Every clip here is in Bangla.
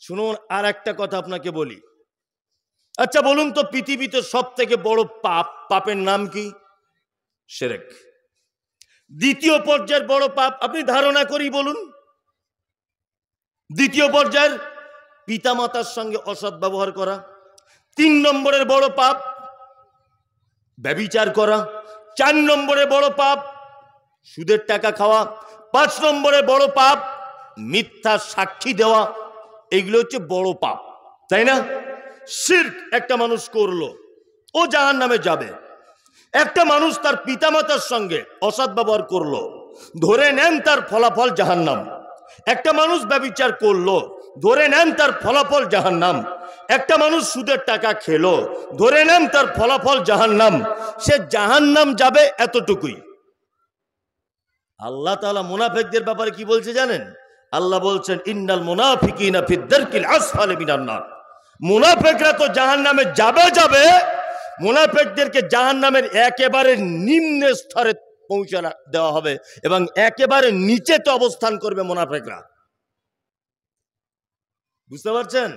শুনুন, আর একটা কথা আপনাকে বলি। আচ্ছা বলুন তো, পৃথিবীতে সব থেকে বড় পাপের নাম কি? শিরক। দ্বিতীয় পর্যায়ের বড় পাপ আপনি ধারণা করি বলুন। দ্বিতীয় পর্যায়ের পিতামাতার সঙ্গে অসৎ ব্যবহার করা। 3 নম্বরের বড় পাপ ব্যভিচার করা। 4 নম্বরে বড় পাপ সুদের টাকা খাওয়া। 5 নম্বরে বড় পাপ মিথ্যা সাক্ষী দেওয়া। এগুলো হচ্ছে বড় পাপ, তাই না? শিরক একটা মানুষ করলো, ও জাহান্নামে যাবে। একটা মানুষ তার পিতামাতার সঙ্গে অসৎ ব্যবহার করলো, ধরে নেন তার ফলাফল জাহান্নাম। একটা মানুষ ব্যভিচার করলো, ধরে নেন তার ফলাফল জাহান্নাম। একটা মানুষ সুদের টাকা খেলো, ধরে নেন তার ফলাফল জাহান্নাম। সে জাহান্নাম যাবে, এতটুকুই। আল্লাহ তাআলা মুনাফিকদের ব্যাপারে কি বলছে জানেন? আল্লাহ বলছেন, ইন্নাল মুনাফিকিনা ফি দারকিল আসফালি মিনান নার। মুনাফিকরা তো জাহান্নামে যাবে। মুনাফিকদেরকে জাহান্নামের একেবারে নিম্ন স্তরে পৌঁছে দেওয়া হবে এবং একেবারে নিচেতে অবস্থান করবে মুনাফিকরা। বুঝতে পারছেন?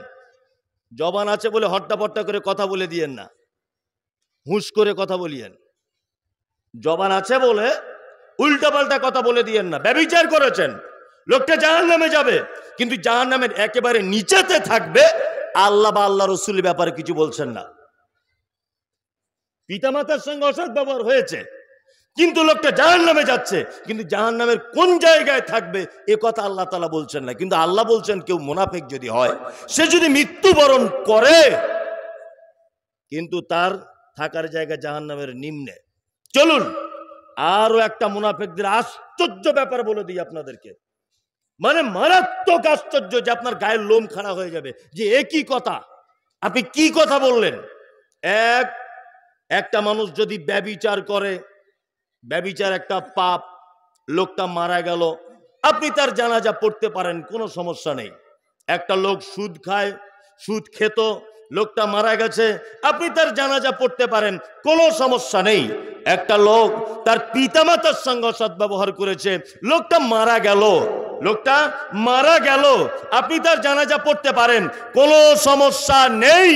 জবান আছে বলে হট্টাপট্টা করে কথা বলে দিয়েন না, হুঁশ করে কথা বলিয়েন। জবান আছে বলে উল্টাপাল্টা কথা বলে দিয়েন না। ব্যভিচার করেছেন, লোকটা জাহান্নামে যাবে, কিন্তু জাহান্নামের একেবারে নিচেতে থাকবে। আল্লাহ বা আল্লাহ রসুলের ব্যাপারে কিছু বলছেন না। পিতামাতার সঙ্গে অসৎ ব্যবহার হয়েছে, কিন্তু লোকটা জাহান্নামে যাচ্ছে, কিন্তু জাহান্নামের কোন জায়গায় থাকবে এ কথা আল্লাহ তাআলা বলছেন না। কিন্তু আল্লাহ বলছেন, কেউ মুনাফিক যদি হয়, সে যদি মৃত্যুবরণ করে, কিন্তু তার থাকার জায়গা জাহান্নামের নিম্নে। চলুন আরো একটা মুনাফিকদের আশ্চর্য ব্যাপার বলে দিই আপনাদেরকে, মানে মারাত্মক আশ্চর্য, যে আপনার গায়ের লোম খাড়া হয়ে যাবে যে একই কথা, আপনি কি কথা বললেন। একটা মানুষ যদি ব্যভিচার করে, ব্যভিচার একটা পাপ, লোকটা মারা গেল, আপনি তার জানাজা পড়তে পারেন, কোনো সমস্যা নেই। একটা লোক সুদ খায়, সুদ খেত, লোকটা মারা গেছে, আপনি তার জানাজা পড়তে পারেন, কোনো সমস্যা নেই। একটা লোক তার পিতামাতার সঙ্গে সদ্ব্যবহার করেছে, লোকটা মারা গেল, আপনি তার জানাজা পড়তে পারেন, কোনো সমস্যা নেই।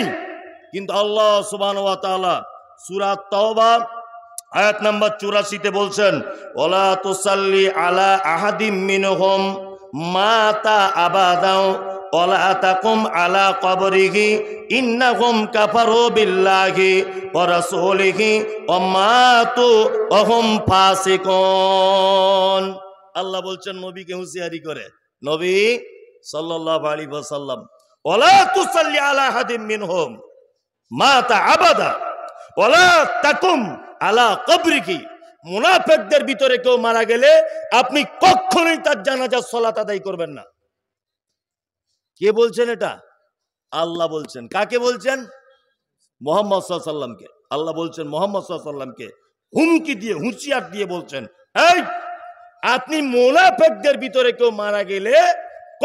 কিন্তু আল্লাহ সুবহানাহু ওয়া তাআলা সূরা তাওবা আয়াত নাম্বার 84-তে বলছেন, ওয়ালা তুসাল্লি আলা আহাদিম মিনহুম মাতা আবাদাও ওয়ালা তাকুম আলা কবরিহি ইন্নাহুম কাফারু বিল্লাহি ওয়া রাসূলিহি ওয়া মাতু ওয়া হুম ফাসিকুন। আল্লাহ বলছেন নবীকে হুঁশিয়ারি করে, নবী সাল্লাল্লাহু আলাইহি ওয়াসাল্লাম, ওয়ালা তুসাল্লি আলা আহাদিম মিনহুম মাতা আবাদা ওয়ালা তাকুম আলা কবরিহি। মুনাফিকদের ভিতরে কেউ মারা গেলে আপনি কখনোই তার জানাজার সালাত আদায় করবেন না। কে বলছেন এটা? আল্লাহ বলছেন। কাকে বলছেন? মুহাম্মদ সাল্লাল্লাহু আলাইহি ওয়াসাল্লামকে। আল্লাহ বলছেন মুহাম্মদ সাল্লাল্লাহু আলাইহি ওয়াসাল্লামকে হুমকি দিয়ে, হুঁশিয়ার দিয়ে বলছেন, এই আপনি মুনাফিকদের ভিতরে কেউ মারা গেলে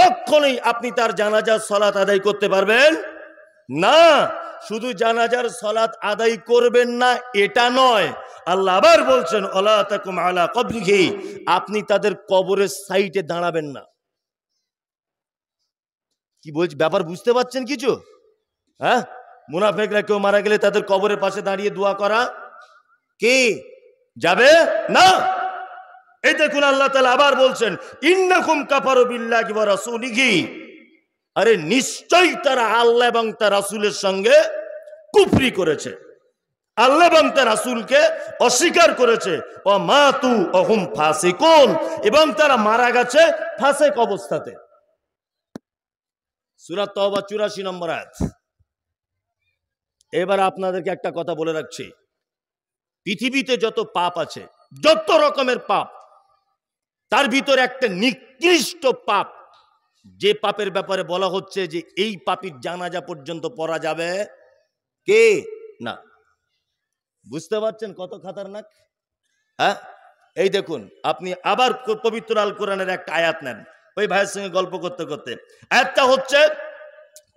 কখনোই আপনি তার জানাজার সালাত আদায় করতে পারবেন না। শুধু জানাজার সালাত আদায় করবেন না এটা নয়, আল্লাহ আবার বলছেন ওয়ালা তাকুম আলা কবরিহি, আপনি তাদের কবরের সাইডে দাঁড়াবেন না। কি বলছি ব্যাপার বুঝতে পারছেন কিছু? হ্যাঁ, মুনাফিকরা কেউ মারা গেলে তাদের কবরের পাশে দাঁড়িয়ে দোয়া করা কি যাবে না। এই দেখুন আল্লাহ তাআলা আবার বলছেন, ইন্নাকুম কাফারু বিল্লাহি ওয়া রাসূলিহি, আরে নিশ্চয়ই তারা আল্লাহ এবং তার রাসূলের সঙ্গে কুফরি করেছে, আল্লাহ এবং তার রাসূলকে অস্বীকার করেছে। ও মাতু ওয়া হুম ফাসিকুন, এবং তারা মারা গেছে ফাসিক অবস্থাতে। সূরা তাওবা 84 নম্বর আয়াত। এবার আপনাদেরকে একটা কথা বলে রাখছি, পৃথিবীতে যত পাপ আছে, যত রকমের পাপ, তার ভিতরে একটা নিকৃষ্ট পাপ, যে পাপের ব্যাপারে বলা হচ্ছে যে এই পাপীর জানাজা পর্যন্ত পড়া যাবে কে না। বুঝতে পারছেন কত খতরনাক? হ্যাঁ, এই দেখুন, আপনি আবার পবিত্র আল কোরআনের একটা আয়াত নেন, ওই ভাইয়ের সঙ্গে গল্প করতে করতে। আয়াতটা হচ্ছে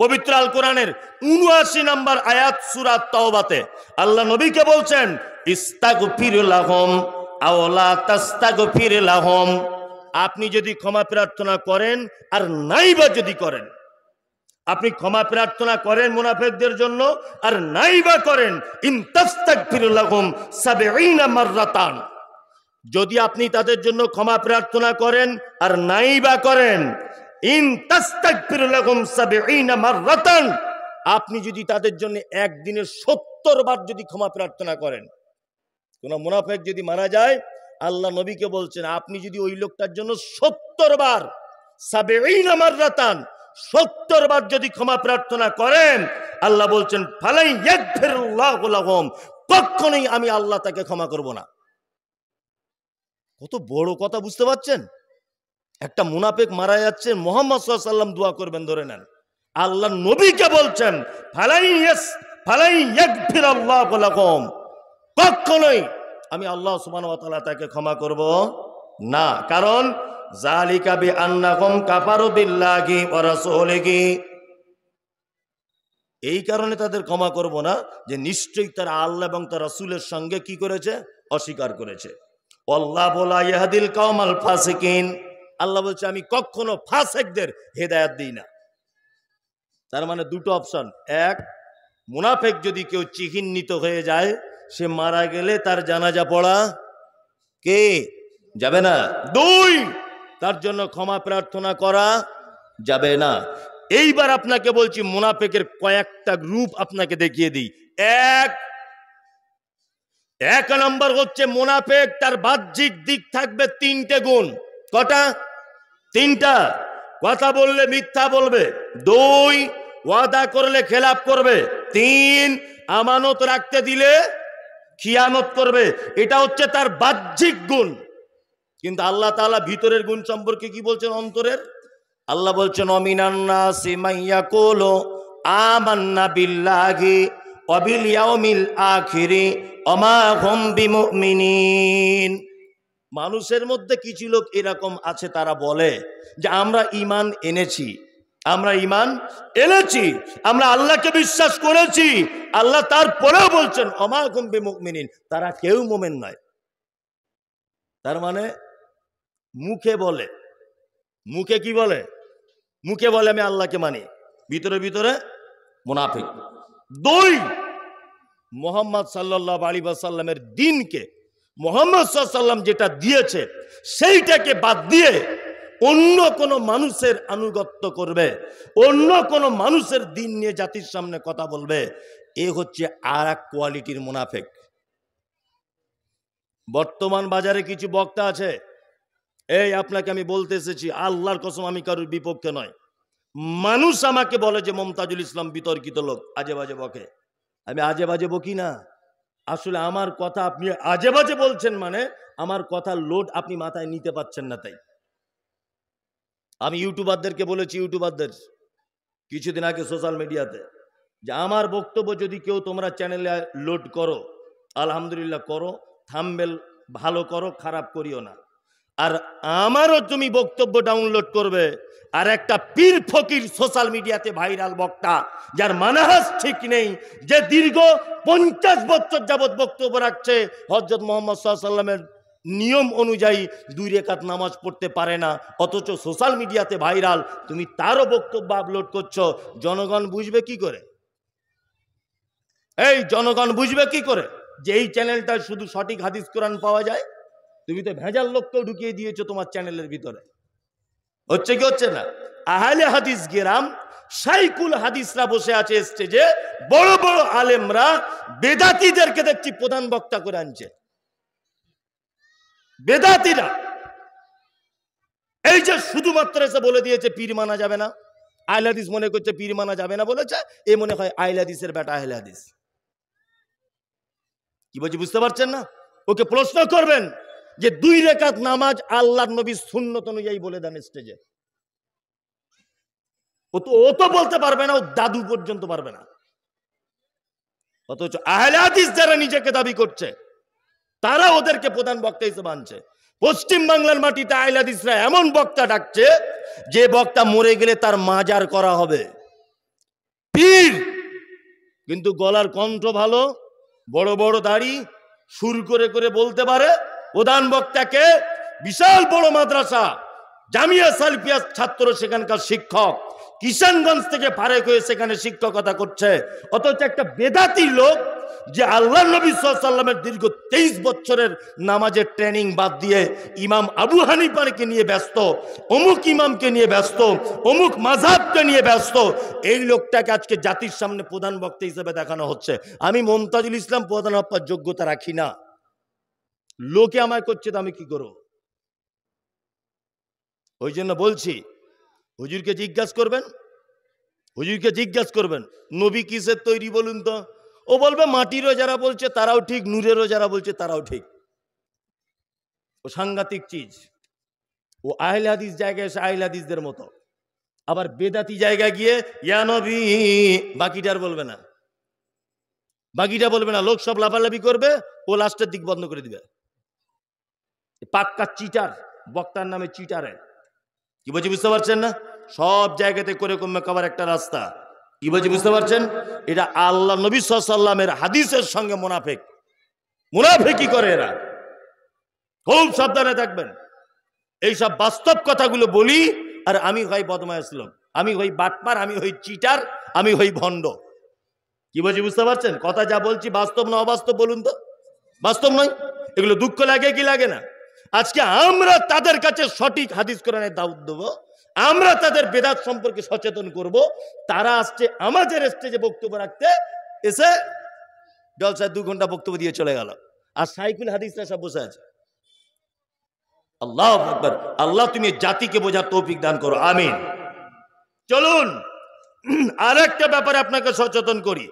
পবিত্র আল কোরআনের ৭৯ নম্বর আয়াত, সূরা তাওবাতে। আল্লাহ নবীকে বলছেন, ইস্তাগফির লাহুম আও লা তাস্তাগফির লাহুম, আপনি যদি ক্ষমা প্রার্থনা করেন আর নাইবা যদি করেন, আপনি ক্ষমা প্রার্থনা করেন মুনাফিকদের জন্য, আর নাইবা করেন ইন তাস্তাগফির লাহুম ৭০ মাররাতান, যদি আপনি তাদের জন্য ক্ষমা প্রার্থনা করেন আর নাইবা করেন ইন তাস্তাগফির লাহুম ৭০ মাররাতান, আপনি যদি তাদের জন্য একদিনে ৭০ বার যদি ক্ষমা প্রার্থনা করেন, কোন মুনাফিক যদি মারা যায়, আল্লাহ নবীকে বলছেন আপনি যদি ওই লোকটার জন্য ৭০ বার ৭০ মাররাতান ৭০ বার যদি ক্ষমা প্রার্থনা করেন, আল্লাহ বলছেন ফালাই ইয়াগফিরুল্লাহু লাহুম, কখনোই আমি আল্লাহ তাকে ক্ষমা করব না। কত বড় কথা বুঝতে পারছেন? একটা মুনাফিক মারা যাচ্ছে, মুহাম্মদ সাল্লাল্লাহু আলাইহি ওয়াসাল্লাম দোয়া করবেন, ধরে নেন। আল্লাহ নবীকে বলছেন ফালাই ইয়াগফিরুল্লাহু লাহুম, কখনোই আমি আল্লাহ সুবহানাহু ওয়া তাআলা তাকে ক্ষমা করব না। কারণ যালিকা বিআন্নাহুম কাফারু বিল্লাহি ওয়া রাসূলিহি, এই কারণে তাদের ক্ষমা করব না যে নিশ্চয়ই তারা আল্লাহ এবং তার রাসূলের সঙ্গে কি করেছে? অস্বীকার করেছে। আল্লাহু লা ইয়াহদিল কওমাল ফাসিকিন, আল্লাহ বলছে আমি কখনো ফাসিকদের হেদায়েত দিই না। তার মানে দুটো অপশন, এক, মুনাফিক যদি কেউ চিহ্নিত হয়ে যায়, সে মারা গেলে তার জানাজা পড়া কে যাবে না। দুই, তার জন্য ক্ষমা প্রার্থনা করা যাবে না। এইবার আপনাকে বলছি মুনাফিকের কয়েকটা রূপ আপনাকে দেখিয়ে দিই। এক নম্বর হচ্ছে মুনাফিক, তার বাহ্যিক দিক থাকবে 3টে গুণ। কটা? 3টা। কথা বললে মিথ্যা বলবে। 2, ওয়াদা করলে খেলাপ করবে। 3, আমানত রাখতে দিলে খিয়ানত করবে। এটা হচ্ছে তার বাহ্যিক গুণ। কিন্তু আল্লাহ তাআলা ভিতরের গুণ সম্পর্কে কি বলছেন? অন্তরের। আল্লাহ বলছেন অমিনান নাসি মাইয়াকুলু আমান্না বিল্লাহি ওয়া বিল ইয়াউমিল আখিরি ওয়া মা হুম বিমুমিনিন। মানুষের মধ্যে কিছু লোক এরকম আছে, তারা বলে যে আমরা ঈমান এনেছি, আমরা আল্লাহকে বিশ্বাস করেছি। আল্লাহ তারপরেও বলছেন ওয়া মা হুম বিমুমিনিন, তারা কেউ মুমিন নয়। তার মানে মুখে বলে, মুখে কি বলে? মুখে বলে আমি আল্লাহকে মানি, ভিতরে ভিতরে মুনাফিক। 2, মুহাম্মদ সাল্লাল্লাহু আলাইহি ওয়াসাল্লামের দ্বীনকে, মুহাম্মদ সাল্লাল্লাহু আলাইহি ওয়াসাল্লাম যেটা দিয়েছে সেইটাকে বাদ দিয়ে অন্য কোন মানুষের আনুগত্য করবে, অন্য কোন মানুষের দ্বীন নিয়ে জাতির সামনে কথা বলবে। এ হচ্ছে আর এক কোয়ালিটির মুনাফিক। বর্তমান বাজারে কিছু বক্তা আছে, এই আপনাকে আমি বলতে এসেছি, আল্লাহর কসম আমি কারোর বিপক্ষে নয়। মানুষ আমাকে বলে যে মমতাজুল ইসলাম বিতর্কিত লোক, আজে বাজে বকে। আমি আজে বাজে বকি না, আসলে আমার কথা আপনি আজে বাজে বলছেন, মানে আমার কথা লোড আপনি মাথায় নিতে পারছেন না। তাই আমি ইউটিউবারদেরকে বলেছি, ইউটিউবারদের কিছুদিন আগে সোশ্যাল মিডিয়াতে, যে আমার বক্তব্য যদি কেউ তোমরা চ্যানেলে লোড করো, আলহামদুলিল্লাহ করো, থাম্বনেল ভালো করো, খারাপ করিও না। আর আমারও তুমি বক্তব্য ডাউনলোড করবে, আর একটা পীর ফকির সোশ্যাল মিডিয়াতে ভাইরাল বক্তা, যার মানহাজ ঠিক নেই, যে দীর্ঘ 50 বছর যাবৎ বক্তব্য রাখছে, হযরত মুহাম্মদ সাল্লাল্লাহু আলাইহি ওয়াসাল্লামের নিয়ম অনুযায়ী 2 রাকাত নামাজ পড়তে পারে না, অথচ সোশ্যাল মিডিয়াতে ভাইরাল, তুমি তারও বক্তব্য আপলোড করছো। জনগণ বুঝবে কি করে? এই জনগণ বুঝবে কি করে যে এই চ্যানেলটায় শুধু সঠিক হাদিস কোরআন পাওয়া যায়? তুমি তো ভেজাল লোককেও ঢুকিয়ে দিয়েছো তোমার চ্যানেলের ভিতরে। হচ্ছে কি হচ্ছে না? আহলে হাদিস গেরাম, শাইখুল হাদিসরা বসে আছে স্টেজে, বড় বড় আলেমরা বেদাতীদেরকে দেখছি প্রধান বক্তা করে আনছে। বেদাতীরা এই যে শুধুমাত্র এসে বলে দিয়েছে পীর মানা যাবে না, আহলে হাদিস মনে করছে পীর মানা যাবে না বলেছে, এ মনে হয় আহলে হাদিসের বেটা আহলে হাদিস। কি বলছি বুঝতে পারছেন না? ওকে প্রশ্ন করবেন যে 2 রাকাত নামাজ আল্লাহর নবীর সুন্নত অনুযায়ী বলে দেন স্টেজে। ও তো বলতে পারবে না, ও দাদু পর্যন্ত পারবে না। অথচ আহলে হাদিস যারা নিজেকে দাবি করছে, তারা ওদেরকে প্রধান বক্তা হিসেবে আনছে। পশ্চিম বাংলার মাটিতে আহলে হাদিসরা এমন বক্তা ডাকছে, যে বক্তা মরে গেলে তার মাজার করা হবে। পীর কিন্তু গলার কণ্ঠ ভালো, বড় বড় দাড়ি, সুর করে করে বলতে পারে। প্রধান বক্তাকে বিশাল বড় মাদ্রাসা, জামিয়া সালফিয়া ছাত্র, সেখানকার শিক্ষক, কিষানগঞ্জ থেকে ফারেক হয়ে সেখানে শিক্ষকতা করছে, অথচ একটা বেদাতি লোক যে আল্লাহ নবী সাল্লাল্লাহু আলাইহি ওয়াসাল্লামের দীর্ঘ 23 বছরের নামাজের ট্রেনিং বাদ দিয়ে ইমাম আবু হানিফাকে নিয়ে ব্যস্ত, অমুক ইমামকে নিয়ে ব্যস্ত, অমুক মাযহাবকে নিয়ে ব্যস্ত, এই লোকটাকে আজকে জাতির সামনে প্রধান বক্তা হিসেবে দেখানো হচ্ছে। আমি মুমতাজুল ইসলাম প্রধান হওয়ার যোগ্যতা রাখি না, লোকে আমায় করছে তো আমি কি করব? ওই জন্য বলছি, হুজুরকে জিজ্ঞাসা করবেন, হুজুরকে জিজ্ঞাসা করবেন নবী কিসের তৈরি বলুন তো, ও বলবে মাটিরও যারা বলছে তারাও ঠিক, নূরেরও যারা বলছে তারাও ঠিক। ও সাংঘাতিক চিজ। ও আহলে হাদিস জায়গায় এসে আহলে হাদিসদের মতো, আবার বেদাতি জায়গায় গিয়ে ইয়া নবী, বাকিটা আর বলবে না, বাকিটা বলবে না, লোক সব লাফালাফি করবে, ও লাস্টের দিক বন্ধ করে দিবে। পাক্কা চিটার, বক্তার নামে চিটারে। কি বলছি বুঝতে পারছেন না? সব জায়গাতে করে কমে খাবার একটা রাস্তা। কি বলছি বুঝতে পারছেন? এটা আল্লাহ নবী সাল্লাল্লাহু আলাইহি ওয়াসাল্লামের হাদিসের সঙ্গে মুনাফিক, মুনাফিকি করে এরা। খুব সাবধানে থাকবেন। এইসব বাস্তব কথাগুলো বলি, আর আমি হই বদমায়েশ লোক, আমি হই বাটপার, আমি হই চিটার, আমি হই ভণ্ড। কি বলছি বুঝতে পারছেন? কথা যা বলছি বাস্তব না অবাস্তব বলুন তো? বাস্তব নয়? এগুলো দুঃখ লাগে কি লাগে না? আজকে আমরা তাদের কাছে সঠিক হাদিস কোরআনের দাওয়াত দেব, আমরা তাদের বেদাত সম্পর্কে সচেতন করব। তারা আসছে আমাদের স্টেজে বক্তব্য রাখতে, এসে জলসায় 2 ঘন্টা বক্তব্য দিয়ে চলে গেল, আর সাইকুল হাদিসরা সব বসে আছে। আল্লাহু আকবার। আল্লাহ তুমি জাতিকে বোঝার তৌফিক দান করো, আমিন। চলুন আরেকটা ব্যাপারে আপনাকে সচেতন করি।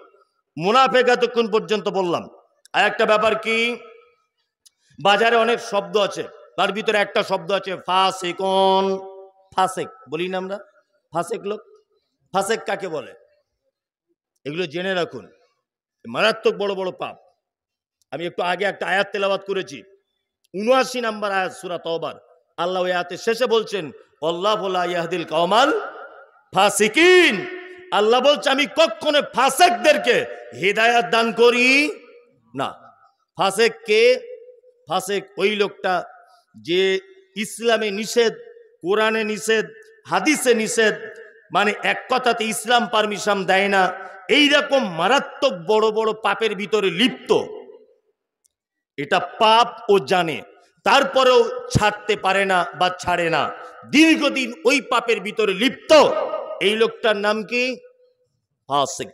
মুনাফিক এতক্ষণ পর্যন্ত বললাম, আর একটা ব্যাপার কি, বাজারে অনেক শব্দ আছে, তার ভিতরে একটা শব্দ আছে ফাসিকুন। ফাসেক বলি না আমরা, ফাসেক লোক। ফাসেক কাকে বলে? এগুলো জেনে রাখুন, মারাত্মক বড় বড় পাপ। আমি একটু আগে একটা আয়াত তেলাওয়াত করেছি, ৭৯ নম্বর আয়াত সূরা তাওবার। আল্লাহ ওই আয়াতের শেষে বলছেন আল্লাহু লা ইয়াহদিল কওমাল ফাসিকিন। আল্লাহ বলছে আমি কখনো ফাসেকদেরকে হিদায়াত দান করি না। ফাসেক কে? ফাসেক ওই লোকটা যে ইসলামে নিষেধ, কোরআনে নিষেধ, হাদিসে নিষেধ, মানে এক কথাতে ইসলাম পারমিশন দেয় না, এইরকম মারাত্মক বড় বড় পাপের ভিতরে লিপ্ত। এটা পাপ ও জানে, তারপরেও ছাড়তে পারে না বা ছাড়ে না, দীর্ঘদিন ওই পাপের ভিতরে লিপ্ত। এই লোকটার নাম কি? ফাসেক।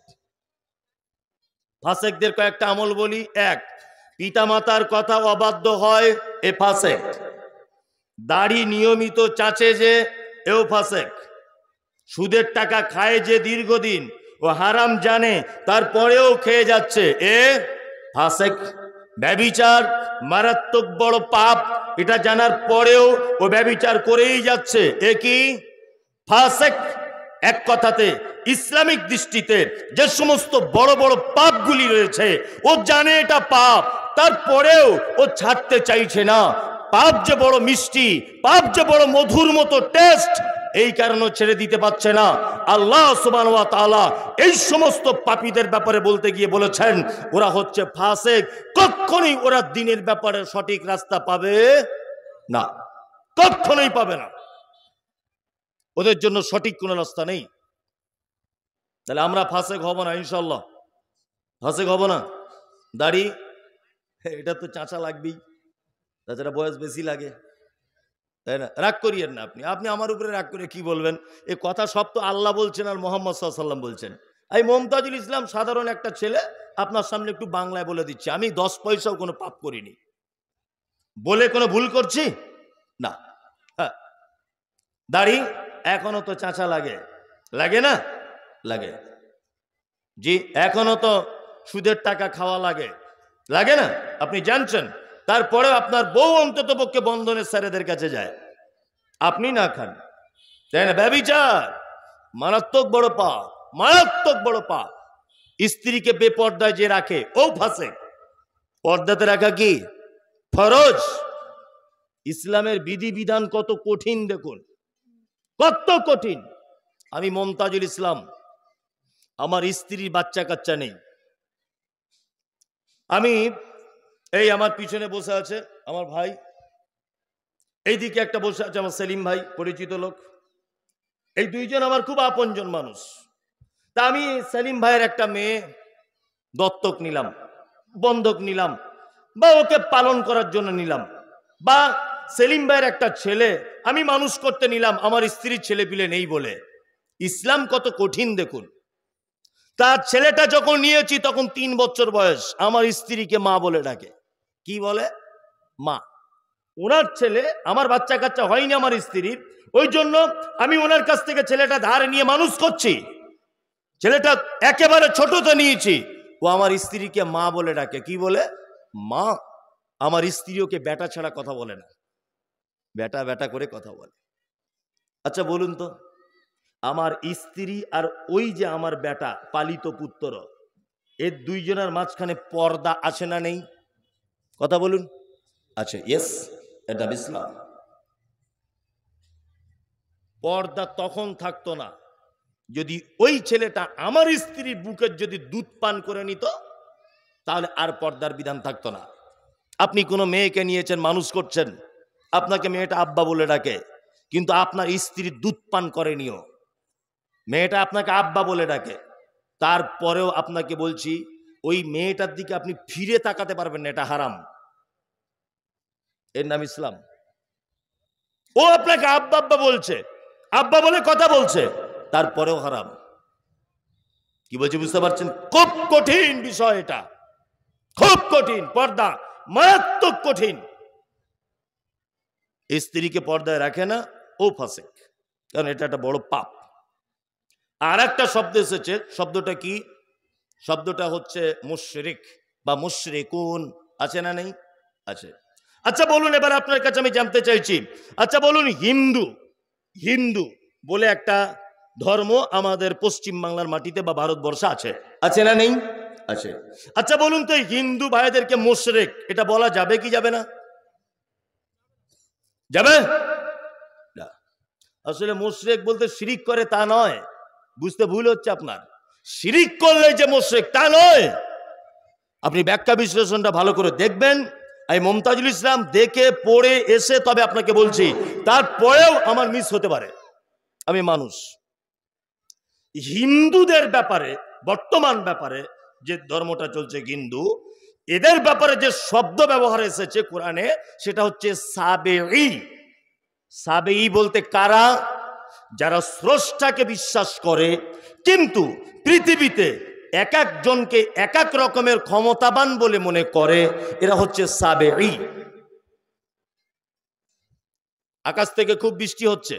ফাসেকদের কয়েকটা আমল বলি। 1, পিতামাতার কথা অবাধ্য হয়, এ ফাসেক। দাড়ি নিয়মিত চাচে যে, এও ফাসেক। সুদের টাকা খায় যে দীর্ঘদিন, ও হারাম জানে তারপরেও খেয়ে যাচ্ছে, এ ফাসেক। ব্যভিচার মারাত্মক বড় পাপ, এটা জানার পরেও ও ব্যভিচার করেই যাচ্ছে, এ কি? ফাসেক। এক কথাতে ইসলামিক দৃষ্টিতে যে সমস্ত বড় বড় পাপগুলি রয়েছে, ও জানে এটা পাপ, তারপরেও ও ছাড়তে চাইছে না। পাপ যে বড় মিষ্টি, পাপ যে বড় মধুর মতো টেস্ট, এই কারণে ছেড়ে দিতে পারছে না। আল্লাহ সুবহানাহু ওয়া তাআলা এই সমস্ত পাপীদের ব্যাপারে বলতে গিয়ে বলেছেন ওরা হচ্ছে ফাসেক, কখনোই ওরা দ্বীনের ব্যাপারে সঠিক রাস্তা পাবে না, কখনোই পাবে না। ওদের জন্য সঠিক কোনো রাস্তা নেই। তাহলে আমরা ফাসেক হব না ইনশাল্লাহ, ফাসেক হব না। দাড়ি এটা তো চাচা লাগবেই, তাছাড়া বয়স বেশি লাগে, তাই না? রাগ করিয়েন না আপনি, আপনি আমার উপরে রাগ করে কি বলবেন? এ কথা সব তো আল্লাহ বলছেন আর মুহাম্মদ সাল্লাল্লাহু আলাইহি ওয়াসাল্লাম বলছেন। এই মুমতাজুল ইসলাম সাধারণ একটা ছেলে, আপনার সামনে একটু বাংলায় বলে দিচ্ছি, আমি 10 পয়সাও কোনো পাপ করিনি, বলে কোনো ভুল করছি না। হ্যাঁ, দাড়ি এখনো তো চাচা লাগে, লাগে না? লাগে। জি, এখনো তো সুদের টাকা খাওয়া লাগে, লাগে না? আপনি জানছেন। তারপরে আপনার বউ অন্তত পক্ষে বন্ধনের স্যারেদের কাছে যায়, আপনি না খান, তাই না? ব্যভিচার মারাত্মক বড় পাপ, মারাত্মক বড় পাপ। স্ত্রীকে বেপর্দায় যে রাখে, ও ফাসেক। পর্দাতে রাখা কি ফরজ। ইসলামের বিধিবিধান কত কঠিন দেখুন, কত কঠিন। আমি মুমতাজুল ইসলাম, আমার স্ত্রীর বাচ্চা কাচ্চা নেই। আমি এই আমার পিছনে বসে আছে আমার ভাই, এইদিকে একটা বসে আছে আমার সেলিম ভাই, পরিচিত লোক। এই দুইজন আমার খুব আপনজন মানুষ। তা আমি সেলিম ভাইয়ের একটা মেয়ে দত্তক নিলাম, বন্ধক নিলাম, বা ওকে পালন করার জন্য নিলাম, বা সেলিম ভাইয়ের একটা ছেলে আমি মানুষ করতে নিলাম, আমার স্ত্রীর ছেলে পিলে নেই বলে। ইসলাম কত কঠিন দেখুন। তার ছেলেটা যখন নিয়েছি তখন 3 বছর বয়স, আমার স্ত্রীকে মা বলে ডাকে। কি বলে? মা। ওনার ছেলে, আমার বাচ্চা কাচ্চা হয়নি আমার স্ত্রীর, ওই জন্য আমি ওনার কাছ থেকে ছেলেটা ধার নিয়ে মানুষ করছি। ছেলেটা একেবারে ছোটতে নিয়েছি, ও আমার স্ত্রীকে মা বলে ডাকে। কি বলে? মা। আমার স্ত্রী ওকে বেটা ছাড়া কথা বলে না, বেটা বেটা করে কথা বলে। আচ্ছা বলুন তো, আমার স্ত্রী আর ওই যে আমার বেটা পালিত পুত্র, এর দুইজনের মাঝখানে পর্দা আছে না নেই? কথা বলুন। আছে। ইয়েস, এটা ইসলাম। পর্দা তখন থাকতো না যদি ওই ছেলেটা আমার স্ত্রীর বুকের যদি দুধ পান করে নিত, তাহলে আর পর্দার বিধান থাকতো না। আপনি কোনো মেয়েকে নিয়েছেন, মানুষ করছেন, আপনাকে মেয়েটা আব্বা বলে ডাকে, কিন্তু আপনার স্ত্রী দুধ পান করেনিও, মেয়েটা আপনাকে আব্বা বলে ডাকে, তারপরেও আপনাকে বলছি ওই মেয়েটার দিকে আপনি ফিরে তাকাতে পারবেন না, এটা হারাম। এর নাম ইসলাম। ও আপনাকে আব্বা আব্বা বলছে, আব্বা বলে কথা বলছে, তারপরেও হারাম। কি বলছি বুঝতে পারছেন? খুব কঠিন বিষয় এটা, খুব কঠিন। পর্দা মারাত্মক কঠিন। স্ত্রীকে পর্দায় রাখে না, ও ফাসিক, কারণ এটা একটা বড় পাপ। আর একটা শব্দ এসেছে, শব্দটা কি? শব্দটা হচ্ছে মুশরিক বা মুশরিকুন। আছে না নেই? আছে। আচ্ছা বলুন, এবার আপনার কাছে আমি জানতে চাইছি, আচ্ছা বলুন, হিন্দু হিন্দু বলে একটা ধর্ম আমাদের পশ্চিম বাংলার মাটিতে বা ভারতবর্ষে আছে, আছে না নেই? আছে। আচ্ছা বলুন তো, হিন্দু ভাইদেরকে মুশরিক এটা বলা যাবে কি যাবে না? যাবে না। আসলে মুশরিক বলতে শিরিক করে তা নয়, বুঝতে ভুল হচ্ছে আপনার। শিরিক করলে যে মুশরিক তা নয়। আপনি ব্যাখ্যা বিশ্লেষণটা ভালো করে দেখবেন। আমি মমতাজুল ইসলাম দেখে পড়ে এসে তবে আপনাকে বলছি, তারপরেও আমার মিস হতে পারে, আমি মানুষ। হিন্দুদের ব্যাপারে, বর্তমান ব্যাপারে যে ধর্মটা চলছে হিন্দু, এদের ব্যাপারে যে শব্দ ব্যবহার এসেছে কোরআনে, সেটা হচ্ছে সাবেঈ। সাবেঈ বলতে কারা? যারা স্রষ্টাকে বিশ্বাস করে, কিন্তু পৃথিবীতে এক একজনকে এক এক রকমের ক্ষমতাবান বলে মনে করে, এরা হচ্ছে সাবেঈ। আকাশ থেকে খুব বৃষ্টি হচ্ছে,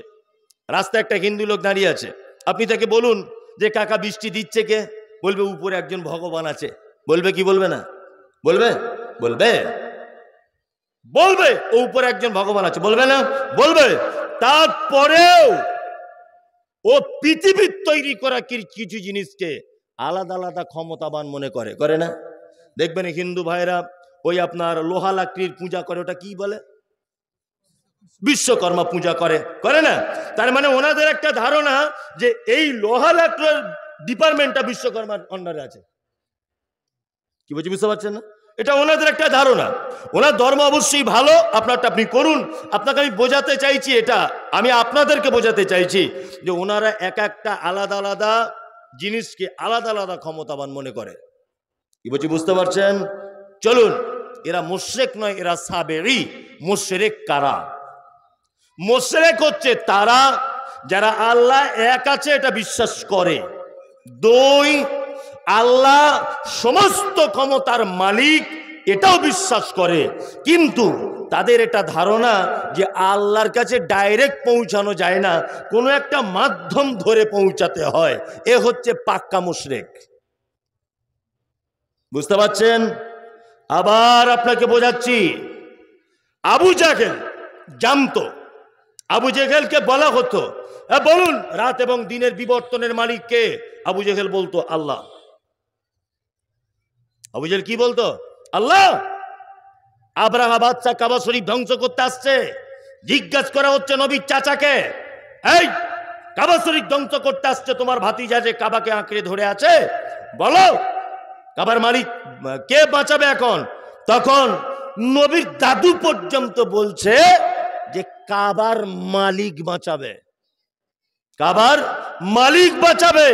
রাস্তায় একটা হিন্দু লোক দাঁড়িয়ে আছে, আপনি তাকে বলুন যে কাকা বৃষ্টি দিচ্ছে কে? বলবে উপরে একজন ভগবান আছে। বলবে কি বলবে না? বলবে, বলবে, বলবে ও উপরে একজন ভগবান আছে, বলবে না? বলবে। তারপরেও ও পৃথিবীর তৈরি করা কিছু জিনিসকে আলাদা আলাদা ক্ষমতাবান মনে করে, করে না? দেখবেন হিন্দু ভাইরা ওই আপনার লোহা লাকড়ির পূজা করে, ওটা কি বলে? বিশ্বকর্মা পূজা করে, করে না? তার মানে ওনাদের একটা ধারণা যে এই লোহা লাকড়ির ডিপার্টমেন্টটা বিশ্বকর্মার আন্ডারে আছে। কি বলছি বুঝতে পারছেন না? এটা ওনাদের একটা ধারণা। ওনার ধর্ম অবশ্যই ভালো, আপনারটা আপনি করুন। আপনাকে আমি বোঝাতে চাইছি, এটা আমি আপনাদেরকে বোঝাতে চাইছি যে ওনারা এক একটা আলাদা আলাদা জিনিসকে আলাদা আলাদা ক্ষমতাবান মনে করে। কি বলছি বুঝতে পারছেন? চলুন, এরা মুশরিক নয়, এরা সাবেঈ। মুশরিক কারা? মুশরিক হচ্ছে তারা যারা আল্লাহ এক আছে এটা বিশ্বাস করে, দুই আল্লাহ সমস্ত ক্ষমতার মালিক এটাও বিশ্বাস করে, কিন্তু তাদের এটা ধারণা যে আল্লাহর কাছে ডাইরেক্ট পৌঁছানো যায় না, কোনো একটা মাধ্যম ধরে পৌঁছাতে হয়। এ হচ্ছে পাক্কা মুশরিক। বুঝতে পারছেন? আবার আপনাকে বোঝাচ্ছি, আবু জাহেল জানতো, আবু জেহেলকে বলা হতো বলুন রাত এবং দিনের বিবর্তনের মালিক কে? আবু জেহেল বলতো আল্লাহ। আবু জেহেল কি বলতো? আল্লাহ। আব্রাহা বাদশা কাবা শরীফ ধ্বংস করতে আসছে, জিজ্ঞাসা করা হচ্ছে নবীর চাচাকে, এই কাবা শরীফ ধ্বংস করতে আসছে তোমার ভাতিজা যে কাবাকে আঁকড়ে ধরে আছে, বলো কাবার মালিক কে বাঁচাবে এখন? তখন নবীর দাদু পর্যন্ত বলছে যে কাবার মালিক বাঁচাবে। কাবার মালিক বাঁচাবে।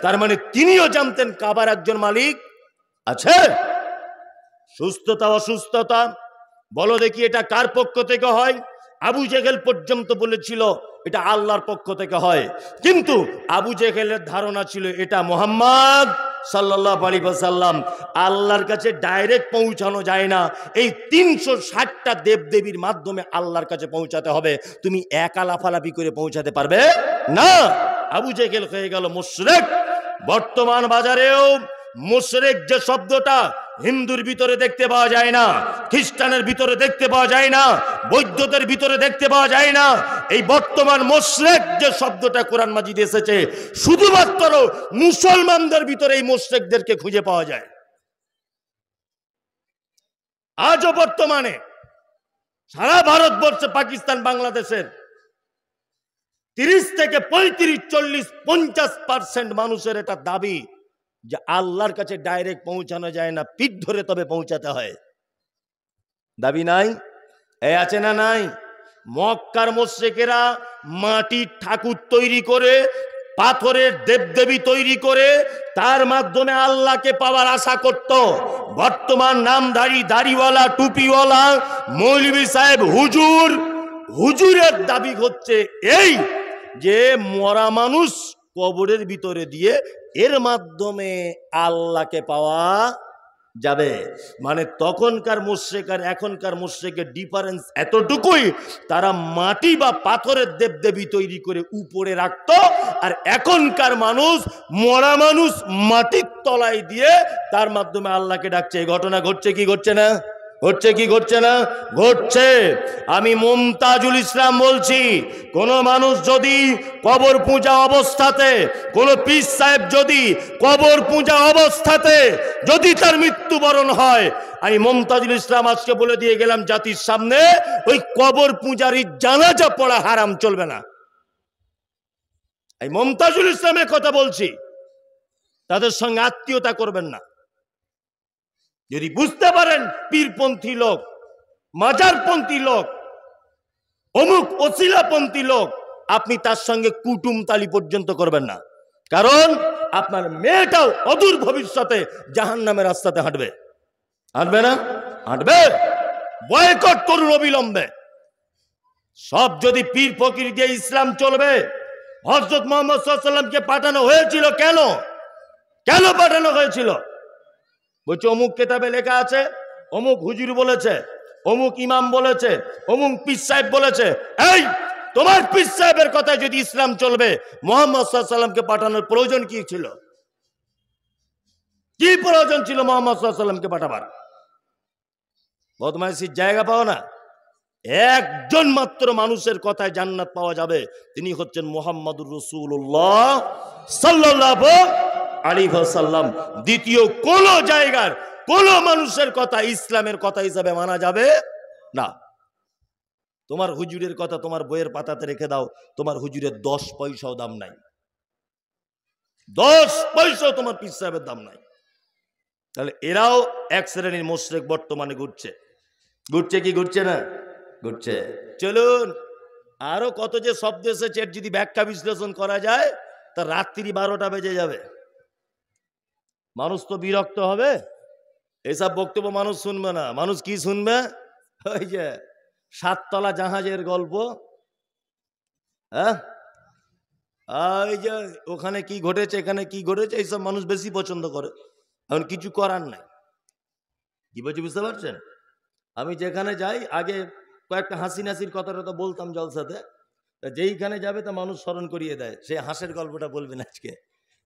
তার মানে তিনিও জানতেন কাবার একজন মালিক আছে। সুস্থতা অসুস্থতা বলো দেখি এটা কার পক্ষ থেকে হয়? আবু জেহেল পর্যন্ত বলেছিল এটা আল্লাহর পক্ষ থেকে হয়, কিন্তু আবু জেহেলের ধারণা ছিল এটা মুহাম্মদ সাল্লাল্লাহু আলাইহি ওয়াসাল্লাম। আল্লাহর কাছে ডাইরেক্ট পৌঁছানো যায় না, এই 360টা দেবদেবীর মাধ্যমে আল্লাহর কাছে পৌঁছাতে হবে। তুমি একা লাফালাফি করে পৌঁছাতে পারবে না। আবু জেহেল হয়ে গেল মুশরিক। বর্তমান বাজারেও মুশরিক যে শব্দটা হিন্দুর ভিতরে দেখতে পাওয়া যায় না, খ্রিস্টানের ভিতরে দেখতে পাওয়া যায় না, বৌদ্ধদের ভিতরে দেখতে পাওয়া যায় না। এই বর্তমান মুশরিক যে শব্দটা কোরআন মাজিদে এসেছে, শুধুমাত্র মুসলমানদের ভিতরে এই মুশরিকদেরকে খুঁজে পাওয়া যায়। আজও বর্তমানে সারা ভারতবর্ষে, পাকিস্তান, বাংলাদেশের 30 থেকে 35, 40, 50% মানুষের এটা দাবি যে আল্লাহর কাছে ডাইরেক্ট পৌঁছানো যায় না, পিঠ ধরে তবে পৌঁছাতে হয়। দাবি নাই? এই আছে না নাই? মক্কার মুশরিকেরা মাটির ঠাকুর তৈরি করে, পাথরের দেবদেবী তৈরি করে তার মাধ্যমে আল্লাহকে পাওয়ার আশা করত। বর্তমান নামধারী, দাড়িওয়ালা, টুপিওয়ালা মৌলভী সাহেব, হুজুরের দাবি হচ্ছে এই যে মরা মানুষ কবরের ভিতরে দিয়ে এর মাধ্যমে আল্লাহকে পাওয়া যাবে। মানে তখনকার মুশরিক আর এখনকার মুশরিকের ডিফারেন্স এতটুকুই, তারা মাটি বা পাথরের দেবদেবী তৈরি করে উপরে রাখতো, আর এখনকার মানুষ মরা মানুষ মাটির তলায় দিয়ে তার মাধ্যমে আল্লাহকে ডাকছে। এই ঘটনা ঘটছে কি ঘটছে না? ঘটছে কি ঘটছে না? ঘটছে। আমি মুমতাজুল ইসলাম বলছি, কোন মানুষ যদি কবর পূজা অবস্থাতে, কোন পীর সাহেব যদি কবর পূজা অবস্থাতে যদি তার মৃত্যুবরণ হয়, আমি মুমতাজুল ইসলাম আজকে বলে দিয়ে গেলাম জাতির সামনে, ওই কবর পূজারী জানাজা পড়া হারাম, চলবে না। এই মুমতাজুল ইসলামের কথা বলছি, তাদের সঙ্গে আত্মীয়তা করবেন না। যদি বুঝতে পারেন পীরপন্থী লোক, মাজারপন্থী লোক, অমুক ওসিলাপন্থী লোক, আপনি তার সঙ্গে কুটুমতালি পর্যন্ত করবেন না। কারণ আপনার মেয়েটাও অদূর ভবিষ্যতে জাহান্নামের রাস্তাতে হাঁটবে। হাঁটবে না? হাঁটবে। বয়কট করুন অবিলম্বে। সব যদি পীর ফকির দিয়ে ইসলাম চলবে, হযরত মুহাম্মদ সাল্লাল্লাহু আলাইহি ওয়াসাল্লামকে পাঠানো হয়েছিল কেন? কেন পাঠানো হয়েছিল? বলছে অমুক কেতাবে লেখা আছে, অমুক হুজুর বলেছে, অমুক ইমাম বলেছে, অমুক পীর সাহেব বলেছে। এই তোমার পীর সাহেবের কথায় যদি ইসলাম চলবে, মুহাম্মদ সাল্লাল্লাহু আলাইহি ওয়াসাল্লামকে পাঠানোর প্রয়োজন কি ছিল? কি প্রয়োজন ছিল মুহাম্মদ সাল্লাল্লাহু আলাইহি ওয়াসাল্লামকে পাঠাবার? বদমাইশির জায়গা পাও না। একজন মাত্র মানুষের কথায় জান্নাত পাওয়া যাবে, তিনি হচ্ছেন মুহাম্মাদুর রাসূলুল্লাহ সাল্লাল্লাহু আলাইহি ওয়াসাল্লাম। দ্বিতীয় কোন জায়গার কোন মানুষের কথা ইসলামের কথা হিসাবে মানা যাবে না। তোমার হুজুরের কথা তোমার বইয়ের পাতাতে রেখে দাও, তোমার হুজুরের 10 পয়সাও দাম নাই। 10 পয়সাও তোমার পীর সাহেবের দাম নাই। তাহলে এরাও এক শ্রেণীর মুশরিক বর্তমানে ঘুরছে। ঘুরছে কি ঘুরছে না? ঘুরছে। চলুন, আরো কত যে শব্দ এসেছে, যদি ব্যাখ্যা বিশ্লেষণ করা যায় তা রাত্রি 12টা বেজে যাবে। মানুষ তো বিরক্ত হবে, এসব বক্তব্য মানুষ শুনবে না। মানুষ কি শুনবে? ওই যে 7 তলা জাহাজের গল্প, হ্যাঁ, ওই যে ওখানে কি ঘটেছে, এখানে কি ঘটেছে, এইসব মানুষ বেশি পছন্দ করে। এখন কিছু করার নাই। কি বলছি বুঝতে পারছেন? আমি যেখানে যাই, আগে কয়েকটা হাসি নাসির কথাটা তো বলতাম জলসাতে, যেইখানে যাবে তা মানুষ স্মরণ করিয়ে দেয়। সেই হাসের গল্পটা বলবেন আজকে।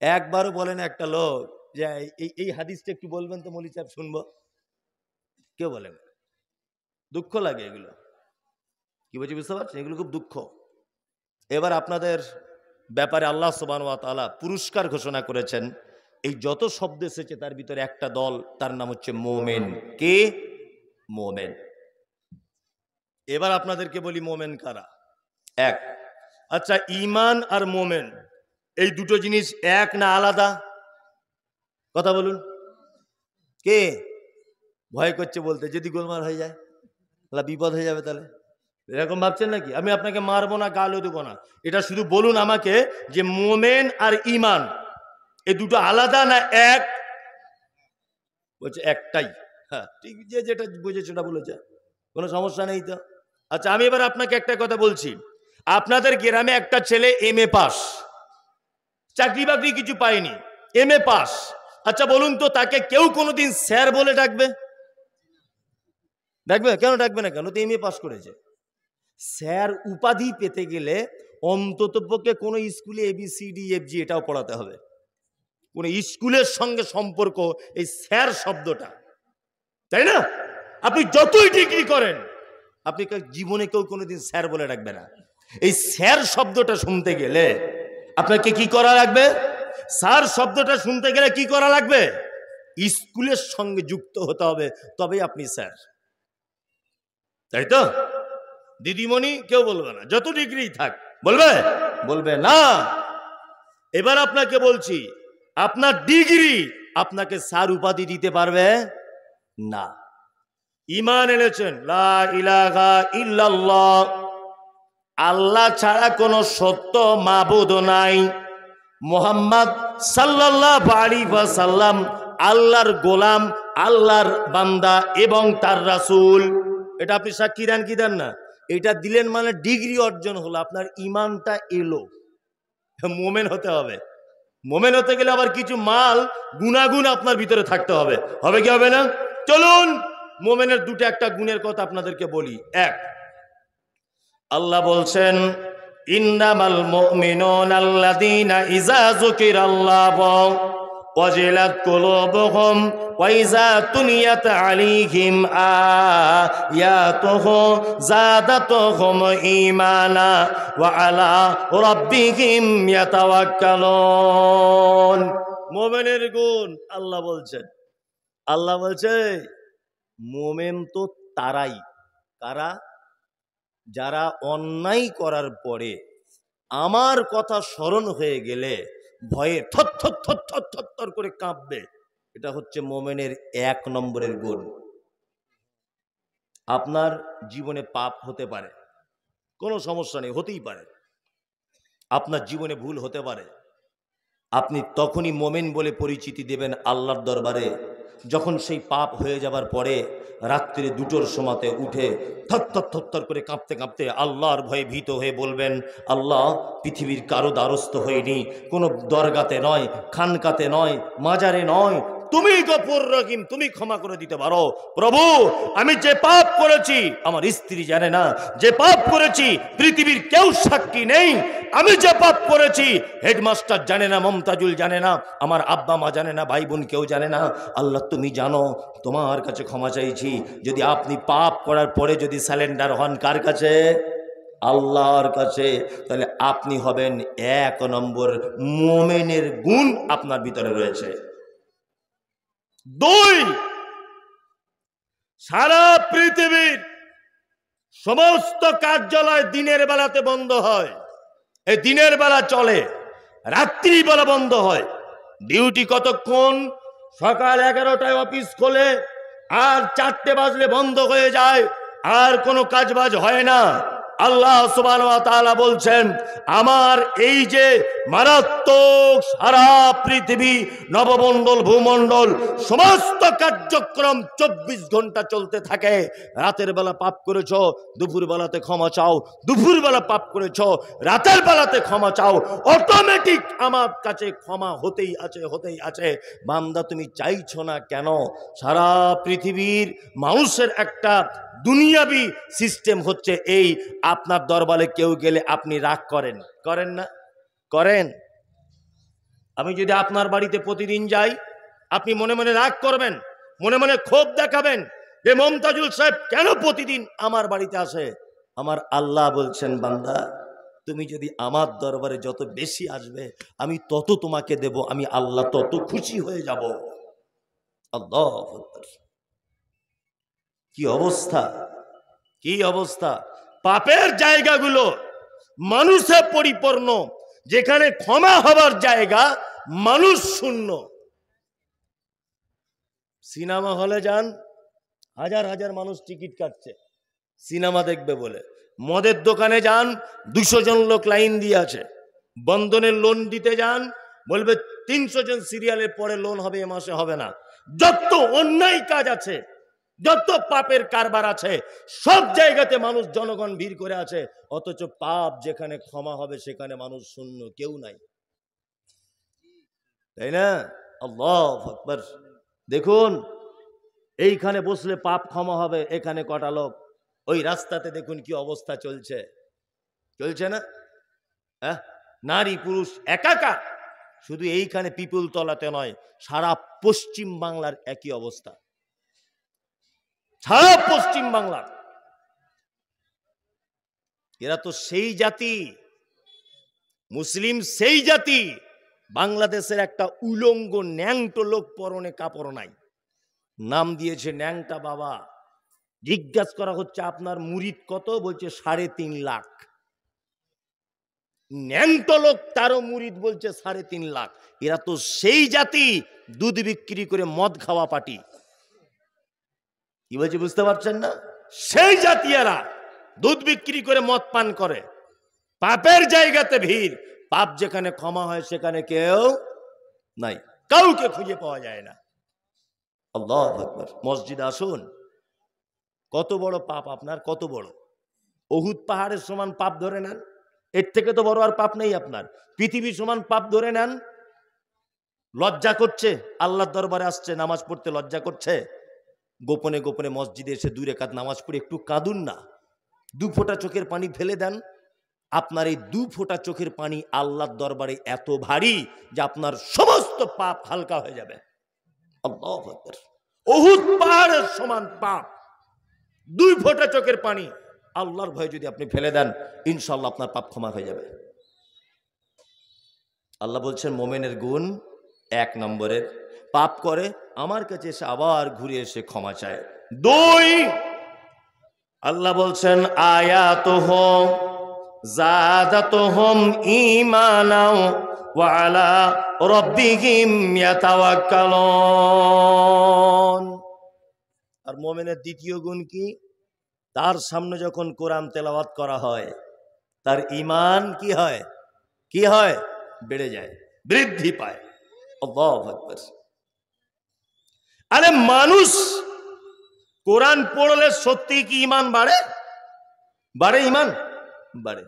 একবারও বলেন একটা লোক যে এই হাদিসটা একটু বলবেন তো মৌলী সাহেব, শুনবো। কেউ বলেন। দুঃখ লাগে এগুলো। কি বলছি বুঝতে পারছেন? এগুলো খুব দুঃখ। এবার আপনাদের ব্যাপারে আল্লাহ সুবহানাহু ওয়া তাআলা পুরস্কার ঘোষণা করেছেন। এই যত শব্দ এসেছে তার ভিতরে একটা দল, তার নাম হচ্ছে মোমেন। কে? মোমেন। এবার আপনাদেরকে বলি মোমেন কারা। এক, আচ্ছা, ঈমান আর মোমেন এই দুটো জিনিস এক না আলাদা? কথা বলুন। কে ভয় করছে বলতে? যদি গোলমাল হয়ে যায়, বিপদ হয়ে যাবে তাহলে। এরকম ভাবছেন নাকি? আমি আপনাকে মারবো না, গালও দেবো না, এটা শুধু বলুন আমাকে যে মোমেন আর ইমান এই দুটো আলাদা না এক? বলছে একটাই। হ্যাঁ ঠিক, যে যেটা বুঝেছে সেটা বলেছে, কোনো সমস্যা নেই তো। আচ্ছা আমি এবার আপনাকে একটা কথা বলছি, আপনাদের গ্রামে একটা ছেলে MA পাস, চাকরি বাকরি কিছু পায়নি, MA পাস। আচ্ছা বলুন তো, তাকে কেউ কোনোদিন স্যার বলে ডাকবে? ডাকবে? কেন ডাকবে না? কেন? তো MA পাস করেছে। স্যার উপাধি পেতে গেলে অন্ততপক্ষে কোনো স্কুলে ABCDFG এটাও পড়াতে হবে, কোন স্কুলের সঙ্গে সম্পর্ক এই স্যার শব্দটা, তাই না? আপনি যতই ডিগ্রি করেন, আপনি জীবনে কেউ কোনোদিন স্যার বলে ডাকবে না। এই স্যার শব্দটা শুনতে গেলে আপনাকে কি করা লাগবে? স্যার শব্দটা শুনতে গেলে কি করা লাগবে? স্কুলের সঙ্গে যুক্ত হতে হবে, তবেই আপনি স্যার, তাই তো? দিদিমণি কেউ বলবে না, যত ডিগ্রি থাক। বলবে? বলবে না। এবার আপনাকে বলছি, আপনার ডিগ্রি আপনাকে স্যার উপাধি দিতে পারবে না। ঈমান এনেছেন লা ইলাহা ইল্লাল্লাহ, আল্লাহ ছাড়া কোনো সত্য মাবুদ নাই, মুহাম্মদ সাল্লাল্লাহু আলাইহি ওয়াসাল্লাম আল্লাহর গোলাম, আল্লাহর বান্দা এবং তার রাসূল। এটা আপনি সাক্ষী দেন কি দেন না? এটা দিলেন মানে ডিগ্রি অর্জন হলো, আপনার ঈমানটা এলো। মোমেন হতে হবে। মোমেন হতে গেলে আবার কিছু মাল গুণাগুণ আপনার ভিতরে থাকতে হবে, হবে কি হবে না? চলুন মোমেনের দুটো একটা গুণের কথা আপনাদেরকে বলি। এক, আল্লাহ বলছেন ইন্নামাল মুমিনুনা আল্লাযীনা ইযা যুকিরাল্লাহু ওয়াজিলাত কুলুবুহুম ওয়া ইযা তুলিয়াত আলাইহিম আয়াতুহু যাদাতুহুম ঈমানা ওয়া আলা রাব্বিহিম ইয়াতাওয়াক্কালুন। মুমিনের গুণ আল্লাহ বলছেন। আল্লাহ বলছে মুমিন তো তারাই, কারা? যারা অন্যায় করার পরে আমার কথা স্মরণ হয়ে গেলে ভয়ে থর করে কাঁপবে। এটা হচ্ছে মোমেনের 1 নম্বরের গুণ। আপনার জীবনে পাপ হতে পারে, কোনো সমস্যা নেই, হতেই পারে। আপনার জীবনে ভুল হতে পারে, আপনি তখনই মোমেন বলে পরিচিতি দেবেন আল্লাহর দরবারে যখন সেই পাপ হয়ে যাবার পরে রাত্রি 2টোর সময়তে উঠে থর করে কাঁপতে কাঁপতে আল্লাহর ভয়ে ভীত হয়ে বলবেন, আল্লাহ পৃথিবীর কারো দ্বারস্থ হয়নি, কোনো দরগাতে নয়, খানকাতে নয়, মাজারে নয়, তুমি গফুর রহিম, তুমি ক্ষমা করে দিতে পারো। প্রভু আমি যে পাপ করেছি আমার স্ত্রী জানে না, যে পাপ করেছি পৃথিবীর কেউ সাক্ষী নেই, আমি যে পাপ করেছি হেডমাস্টার জানে না, মমতাজুল জানে না, আমার আব্বা মা জানে না, ভাই বোন কেউ জানে না, আল্লাহ তুমি জানো, তোমার কাছে ক্ষমা চাইছি। যদি আপনি পাপ করার পরে যদি স্যালেন্ডার হন কার কাছে? আল্লাহর কাছে, তাহলে আপনি হবেন 1 নম্বর মুমিনের গুণ আপনার ভিতরে রয়েছে। 2, সারা পৃথিবীর সমস্ত কার্যালয় দিনের বেলাতে বন্ধ হয়, এই দিনের বেলা চলে, রাত্রি বেলা বন্ধ হয়। ডিউটি কতক্ষণ? সকাল 11টায় অফিস খোলে, আর 4টে বাজলে বন্ধ হয়ে যায়, আর কোনো কাজবাজ হয় না। আল্লাহ সুবহানাহু ওয়া তাআলা বলছেন আমার এই যে মারাত্মক সারা পৃথিবী, নবমণ্ডল, ভূমণ্ডল, সমস্ত কার্যক্রম 24 ঘন্টা চলতে থাকে। রাতের বেলা পাপ করেছো, দুপুর বেলাতে ক্ষমা চাও, দুপুর বেলা পাপ করেছো, রাতের বেলাতে ক্ষমা চাও, অটোমেটিক আমার কাছে ক্ষমা হতেই আছে, হতেই আছে। বান্দা তুমি চাইছো না কেন? সারা পৃথিবীর মানুষের একটা দুনিয়াবি সিস্টেম হচ্ছে এই, আপনার দরবারে কেউ গেলে আপনি রাগ করেন, করেন না? করেন। আমি যদি আপনার বাড়িতে প্রতিদিন যাই, আপনি মনে মনে রাগ করবেন, মনে মনে ক্ষোভ দেখাবেন যে মমতাজুল সাহেব কেন প্রতিদিন আমার বাড়িতে আসে। আমার আল্লাহ বলছেন বান্দা তুমি যদি আমার দরবারে যত বেশি আসবে আমি তত তোমাকে দেব, আমি আল্লাহ তত খুশি হয়ে যাব। আল্লাহু আকবার। কি অবস্থা, কি অবস্থা! পাপের জায়গাগুলো মানুষে পরিপূর্ণ, যেখানে ক্ষমা হবার জায়গা মানুষ শূন্য। সিনেমা হলে যান, হাজার হাজার মানুষ টিকিট কাটছে সিনেমা দেখবে বলে, মদের দোকানে যান, 200 জন লোক লাইন দিয়ে আছে। বন্ধনের লোন দিতে যান, বলবে 300 জন সিরিয়ালের পরে লোন হবে, এ মাসে হবে না। যত অন্যায় কাজ আছে, যত পাপের কারবার আছে, সব জায়গাতে মানুষ জনগণ ভিড় করে আছে, অথচ পাপ যেখানে ক্ষমা হবে সেখানে মানুষ শূন্য, কেউ নাই, তাই না? আল্লাহু আকবার। দেখুন, এইখানে বসলে পাপ ক্ষমা হবে, এখানে কটা লোক, ওই রাস্তাতে দেখুন কি অবস্থা চলছে, চলছে না? হ্যাঁ, নারী পুরুষ একাকার। শুধু এইখানে পিপুল তলাতে নয়, সারা পশ্চিম বাংলার একই অবস্থা, সারা পশ্চিম বাংলার। এরা তো সেই জাতি, মুসলিম সেই জাতি, বাংলাদেশের একটা উলঙ্গ ন্যাংটো লোক পরনে কাপড় নাই, নাম দিয়েছে ন্যাংটা বাবা। জিজ্ঞাসা করা হচ্ছে আপনার মুরিদ কত, বলছে 3.5 লাখ। ন্যাংটো লোক, তারও মুরিদ বলছে 3.5 লাখ। এরা তো সেই জাতি, দুধ বিক্রি করে মদ খাওয়া পার্টি। কি বলছে বুঝতে পারছেন না? সেই জাতি এরা, দুধ বিক্রি করে মদ পান করে। পাপের জায়গাতে ভিড়, পাপ যেখানে ক্ষমা হয় সেখানে কেউ নাই, কাউকে খুঁজে পাওয়া যায় না। আল্লাহু আকবার। মসজিদে আসুন, কত বড় পাপ আপনার, কত বড়! উহুদ পাহাড়ের সমান পাপ ধরে নেন, এর থেকে তো বড় আর পাপ নেই আপনার। পৃথিবীর সমান পাপ ধরে নেন। লজ্জা করছে, আল্লাহর দরবারে আসছে, নামাজ পড়তে লজ্জা করছে, গোপনে গোপনে মসজিদে এসে 2 রাকাত নামাজ পড়ে একটু কাঁদুন না, 2 ফোঁটা চোখের পানি ফেলে দেন। আপনার এই 2 ফোঁটা চোখের পানি আল্লাহর দরবারে এত ভারী যে আপনার সমস্ত পাপ হালকা হয়ে যাবে। আল্লাহু আকবার। উহুদ পাহাড়ের সমান পাপ, 2 ফোঁটা চোখের পানি আল্লাহর ভয়ে যদি আপনি ফেলে দেন, ইনশাআল্লাহ আপনার পাপ ক্ষমা হয়ে যাবে। আল্লাহ বলছেন মুমিনের গুণ 1 নম্বরের, পাপ করে আমার কাছে এসে আবার ঘুরে এসে ক্ষমা চায়। 2, আল্লাহ বলছেন আয়াতুহুম যাদাতুহুম ঈমানাও ওয়া আলা রাব্বিহিম ইয়াতাওয়াক্কালুন। আর মুমিনের দ্বিতীয় গুণ কি? তার সামনে যখন কোরআন তেলাওয়াত করা হয়, তার ঈমান কি হয়? কি হয়? বেড়ে যায়, বৃদ্ধি পায়। আল্লাহু আকবার। আরে মানুষ কোরআন পড়লে সত্যি কি ঈমান বাড়ে? বাড়ে, ঈমান বাড়ে।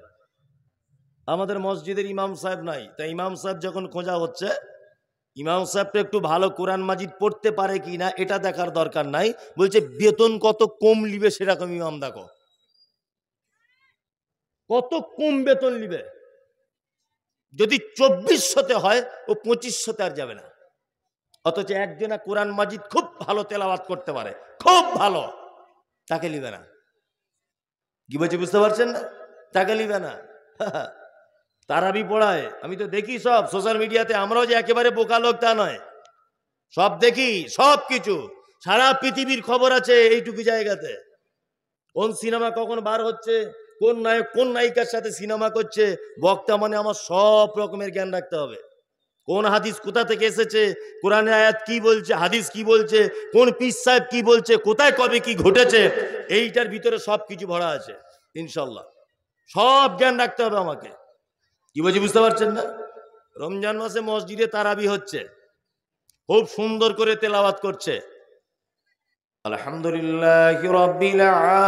আমাদের মসজিদের ইমাম সাহেব নাই, তাই ইমাম সাহেব যখন খোঁজা হচ্ছে, ইমাম সাহেবটা একটু ভালো কোরআন মাজিদ পড়তে পারে কিনা এটা দেখার দরকার নাই, বলছে বেতন কত কম লিবে সেরকম ইমাম দেখো। কত কম বেতন লিবে, যদি 2400-তে হয় ও 2500-তে আর যাবে না। অথচ একজনা কোরআন মাজিদ খুব ভালো তেলাওয়াত করতে পারে, খুব ভালো, তাকে লিবে না। কি বলছি বুঝতে পারছেন না? তাকে লিবে না। তারাবি পড়ায়, আমি তো দেখি সব সোশ্যাল মিডিয়াতে, আমরাও যে একেবারে বোকা লোক তা নয়, সব দেখি, সব কিছু, সারা পৃথিবীর খবর আছে এইটুকু জায়গাতে। কোন সিনেমা কখন বার হচ্ছে, কোন নায়ক কোন নায়িকার সাথে সিনেমা করছে, বক্তা মানে আমার সব রকমের জ্ঞান রাখতে হবে। কোন হাদিস কোথা থেকে এসেছে, কোরআনে আয়াত কি বলছে, হাদিস কি বলছে, কোন পীর সাহেব কি বলছে, কোথায় কবে কি ঘটেছে, এইটার ভিতরে সব কিছু ভরা আছে। ইনশাল্লাহ সব জ্ঞান রাখতে হবে আমাকে। কি বলছি বুঝতে পারছেন না? রমজান মাসে মসজিদে তারাবি হচ্ছে, খুব সুন্দর করে তেলাওয়াত করছে, আলহামদুলিল্লাহি রাব্বিল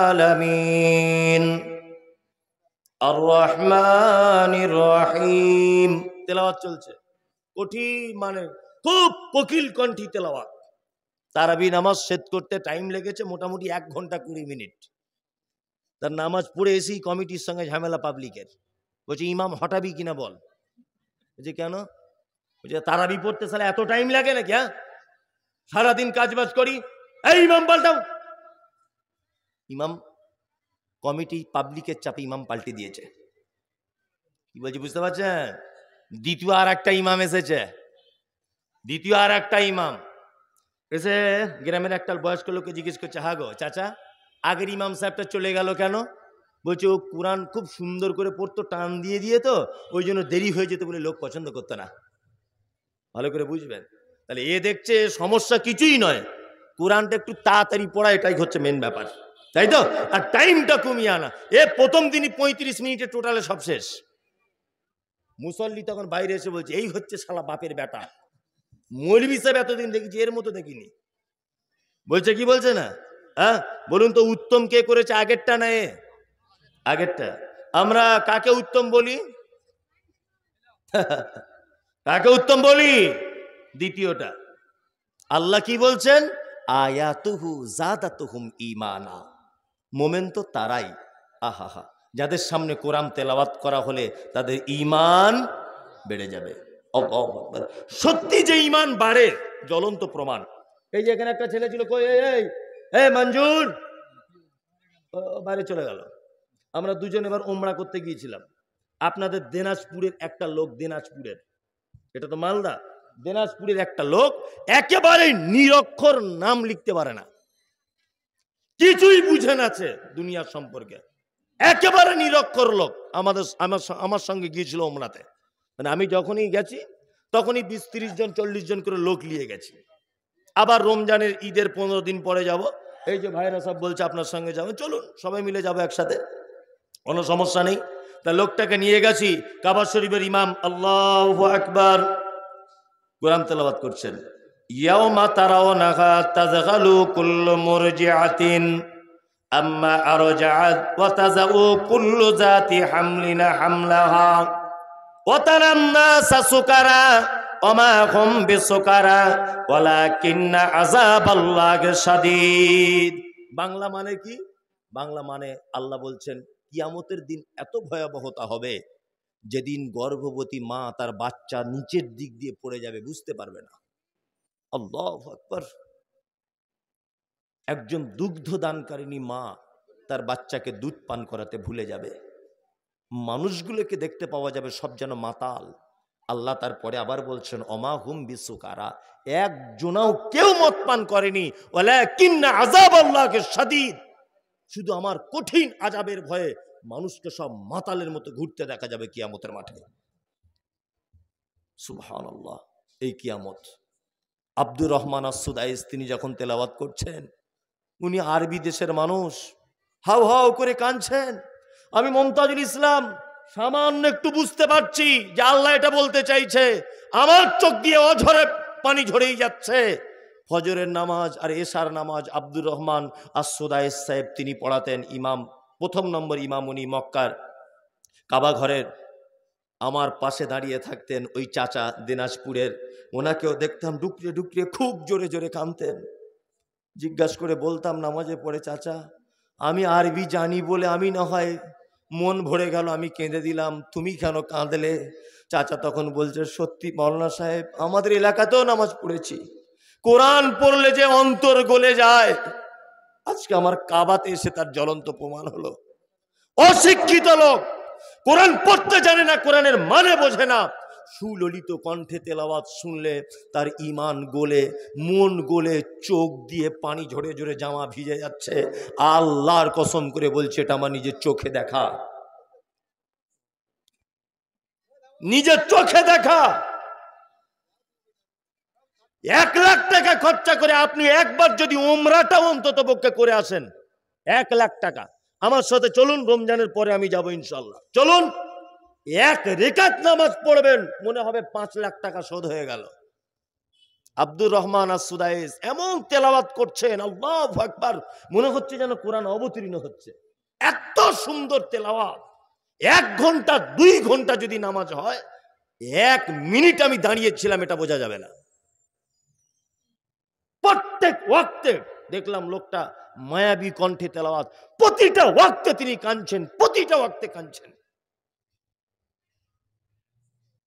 আলামিন আর রহমানির রহিম, তেলাওয়াত চলছে, কঠিন মানে খুব কোকিল কণ্ঠী তেলাওয়াত। তারাবি নামাজ শেষ করতে টাইম লেগেছে মোটামুটি 1 ঘন্টা 20 মিনিট। তার নামাজ পড়ে এসেই কমিটির সঙ্গে ঝামেলা পাবলিকের, বলছে ইমাম হটাবি কিনা বল। বলছে কেন? বলছে তারাবি পড়তে সালে এত টাইম লাগে নাকি? হ্যাঁ, সারাদিন কাজবাজ করি, এই ইমাম পাল্টাও। ইমাম, কমিটি পাবলিকের চাপে ইমাম পাল্টে দিয়েছে। কি বলছি বুঝতে পারছেন? দ্বিতীয় আর একটা ইমাম এসেছে, দ্বিতীয় আর একটা ইমাম এসে গ্রামের একটা বয়স্ক লোককে জিজ্ঞেস করছে, হা গো চাচা, আগের ইমাম সাহেবটা চলে গেল কেন? বলছে ও কোরআন খুব সুন্দর করে পড়তো, টান দিয়ে দিয়ে তো ওই জন্য দেরি হয়ে যেত বলে লোক পছন্দ করতো না। ভালো করে বুঝবেন। তাহলে এ দেখছে সমস্যা কিছুই নয়, কোরআনটা একটু তাড়াতাড়ি পড়া, এটাই হচ্ছে মেন ব্যাপার। তাই তো? আর টাইমটা কমিয়ে আনা, এ প্রথম দিনই 35 মিনিটে টোটালে সব শেষ। মুসল্লি তখন বাইরে এসে বলছে এই হচ্ছে শালা বাপের বেটা, মৌলভী সাহেব এতদিন দেখেছি এর মতো দেখিনি। বলছে কি বলছে না? হ্যাঁ বলুন তো, উত্তম কে করেছে, আগেরটা না এ? আগেরটা। আমরা কাকে উত্তম বলি? কাকে উত্তম বলি? দ্বিতীয়টা। আল্লাহ কি বলছেন? আয়াতুহু জাদাতুহুম ঈমানা। মোমেন তো তারাই, আহা যাদের সামনে কোরআন তেলাওয়াত করা হলে তাদের ঈমান বেড়ে যাবে। সত্যি যে ঈমান বাড়ে জ্বলন্ত প্রমাণ। এই যে এখানে একটা ছেলে ছিল, কই এই মঞ্জুর, বাইরে চলে গেল। আমরা দুজন এবার উমরা করতে গিয়েছিলাম। আপনাদের দিনাজপুরের একটা লোক, দিনাজপুরের, এটা তো মালদা, দিনাজপুরের একটা লোক একেবারে নিরক্ষর, নাম লিখতে পারে না, কিছুই বুঝে না দুনিয়ার সম্পর্কে, একেবারে নিরক্ষর লোক। আমার সঙ্গে গিয়েছিল ওমরাতে। মানে আমি যখনই গেছি তখনই 20-30 জন 40 জন করে লোক নিয়ে গেছি। আবার রমজানের ঈদের 15 দিন পরে যাব। এই যে ভাইরা সব বলছে আপনার সঙ্গে যাবো, চলুন সবাই মিলে যাবো একসাথে, কোনো সমস্যা নেই। তা লোকটাকে নিয়ে গেছি, কাবা শরীফের ইমাম আল্লাহু আকবার কোরআন তেলাওয়াত করছেন। ইয়াউমা তারাউনাহা তাযগালু কুল্লু মুরজিআতিন আম্মা আরজাআত ওয়া তাযাউ কুল্লু যাতি হামলিন হামলাহা ওয়া তারান নাসা সুকারা ওয়া মা হুম বিসুকারা ওয়ালাকিন্না আযাবাল্লাহি শাদীদ। বাংলা মানে কি? বাংলা মানে আল্লাহ বলছেন কিয়ামতের দিন এত ভয়াবহতা হবে যেদিন গর্ভবতী মা তার বাচ্চা নিচের দিক দিয়ে পড়ে যাবে, বুঝতে পারবে না। আল্লাহু আকবার। একজন দুগ্ধ দানকারিনী মা তার বাচ্চাকে দুধ পান করাতে ভুলে যাবে। মানুষগুলোকে দেখতে পাওয়া যাবে সব যেন মাতাল। আল্লাহ তারপরে আবার বলছেন অমা হুম বিসুকারা, একজনাও কেউ মদ পান করেনি, ওয়ালাকিন্না আযাবাল্লাহি শাদীদ, শুধু আমার কঠিন আযাবের ভয়ে মানুষকে সব মাতালের মতো ঘুরতে দেখা যাবে কিয়ামতের মাঠে। সুবহানাল্লাহ। এই কিয়ামত। আব্দুর রহমান আস-সুদাইস তিনি যখন তেলাওয়াত করছেন, উনি আরবি দেশের মানুষ, হাউ হাউ করে কাঁদছেন। আমি মুমতাজুল ইসলাম সামান্য একটু বুঝতে পারছি যে আল্লাহ এটা বলতে চাইছে, আমার চোখ দিয়ে অঝরে পানি ঝরেই যাচ্ছে। ফজরের নামাজ আর এশার নামাজ আব্দুর রহমান আস-সুদাইস সাহেব তিনি পড়াতেন। ইমাম, 1 নম্বর ইমাম উনি মক্কার কাবা ঘরের। আমার পাশে দাঁড়িয়ে থাকতেন ওই চাচা দিনাজপুরের, ওনাকেও দেখতাম ডুকরে ডুকরে খুব জোরে জোরে কাঁদতেন। জিজ্ঞাসা করে বলতাম নামাজে পড়ে, চাচা আমি আরবি জানি বলে আমি না হয় মন ভরে গেল, আমি কেঁদে দিলাম, তুমি কেন কাঁদলে? চাচা তখন বলছে সত্যি মাওলানা সাহেব, আমাদের এলাকাতেও নামাজ পড়েছি, কোরআন পড়লে যে অন্তর গলে যায়, আজকে আমার কাবাতে এসে তার জ্বলন্ত প্রমাণ হলো। অশিক্ষিত লোক, কোরআন পড়তে জানে না, কোরআনের মানে বোঝে না, সুললিত কণ্ঠে তেলাওয়াত শুনলে তার ঈমান গলে, মন গলে, চোখ দিয়ে পানি ঝরে ঝরে জামা ভিজে যাচ্ছে। আল্লাহর কসম করে বলছে এটা আমার নিজের চোখে দেখা, নিজের চোখে দেখা। 1 লাখ টাকা খরচা করে আপনি একবার যদি উমরাটা অন্তত পক্ষে করে আসেন, 1 লাখ টাকা। আমার সাথে চলুন, রমজানের পরে আমি যাব ইনশাল্লাহ। চলুন, 1 রেকাত নামাজ পড়বেন, মনে হবে 5 লাখ টাকা শোধ হয়ে গেল। আব্দুর রহমান আস-সুদাইস এমন তেলাওয়াত করছেন, আল্লাহু আকবার, মনে হচ্ছে যেন কোরআন অবতীর্ণ হচ্ছে। এত সুন্দর তেলাওয়াত। 1 ঘন্টা 2 ঘন্টা যদি নামাজ হয়, 1 মিনিট আমি দাঁড়িয়েছিলাম এটা বোঝা যাবে না। প্রত্যেক ওয়াক্তে দেখলাম লোকটা মায়াবী কণ্ঠে তেলাওয়াত, প্রতিটা ওয়াক্তে তিনি কাঁদছেন, প্রতিটা ওয়াক্তে কাঁদছেন।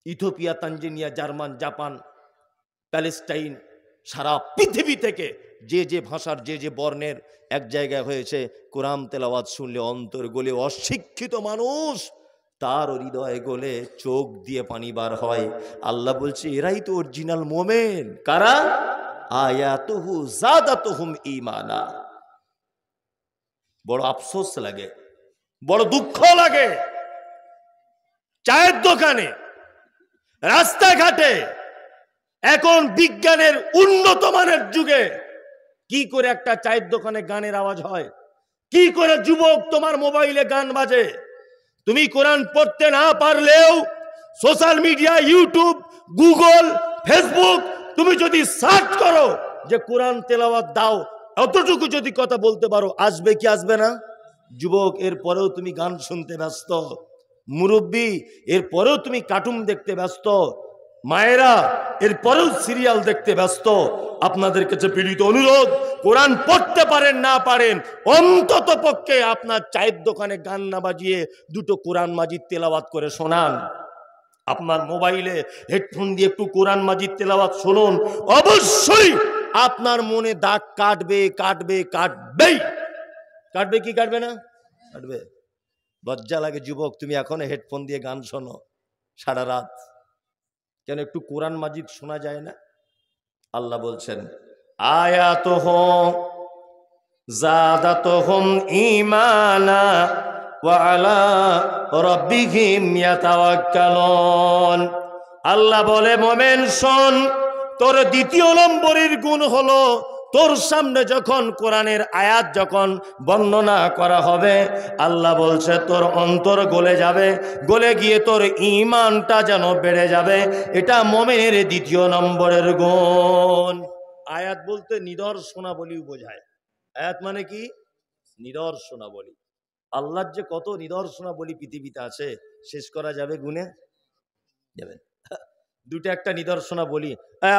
Ethiopia, Tanzania, German, Japan, Palestine, সারা পৃথিবী থেকে যে যে ভাষার যে যে বর্ণের এক জায়গায় হয়েছে, কোরআন তেলাওয়াত শুনলে অন্তর গলে, অশিক্ষিত মানুষ তার হৃদয় গলে, চোখ দিয়ে পানি বার হয়। আল্লাহ বলছে এরাই তো অরিজিনাল মোমেন। কারা? আয়াতুহু যাদাতুহুম ঈমানা। বড় আফসোস লাগে, বড় দুঃখ লাগে, চায়ের দোকানে, রাস্তাঘাটে, এখন বিজ্ঞানের উন্নত মানের যুগে কি করে একটা চায়ের দোকানে গানের আওয়াজ হয়, কি করে যুবক তোমার মোবাইলে গান বাজে? তুমি কোরআন পড়তে না পারলেও social media, YouTube, Google, Facebook তুমি যদি সার্চ করো যে কোরআন তেলাওয়াত দাও, অতটুকু যদি কথা বলতে পারো, আসবে কি আসবে না? যুবক, এরপরেও তুমি গান শুনতে ব্যস্ত। মুরব্বী, এরপরেও তুমি কার্টুন দেখতে ব্যস্ত। মায়েরা, এরপরেও সিরিয়াল দেখতে ব্যস্ত। আপনাদের কাছে বিনীত অনুরোধ, কোরআন পড়তে পারেন না পারেন, অন্তত পক্ষে আপনার চায়ের দোকানে গান না বাজিয়ে দুটো কোরআন মাজিদ তেলাওয়াত করে শোনান। আপনার মোবাইলে হেডফোন দিয়ে একটু কোরআন মাজিদ তেলাওয়াত শুনুন, অবশ্যই আপনার মনে দাগ কাটবে, কাটবে, কাটবেই। কাটবে কি কাটবে না? কাটবে। লজ্জা লাগে যুবক, তুমি এখন হেডফোন দিয়ে গান শোনো সারা রাত, কেন একটু কোরআন মাজিদ শোনা যায় না? আল্লাহ বলছেন, আয়াতুহুম যাদাতুহুম ঈমানা ওয়া আলা রাব্বিহিম ইয়াতাওয়াক্কালুন। আল্লাহ বলে, মোমেন শোন, তোর দ্বিতীয় নম্বরের গুণ হলো, তোর সামনে যখন কোরআনের আয়াত যখন বর্ণনা করা হবে, আল্লাহ বলছে তোর অন্তর গলে যাবে, গলে গিয়ে তোর ঈমানটা যেন বেড়ে যাবে। এটা মুমিনের দ্বিতীয় নম্বরের গুণ। আয়াত বলতে নিদর্শনাবলী বোঝায়। আয়াত মানে কি? নিদর্শনাবলী। আল্লাহর যে কত নিদর্শনাবলী পৃথিবীতে আছে, শেষ করা যাবে গুণে? যাবেন। দুটো একটা নিদর্শনাবলী।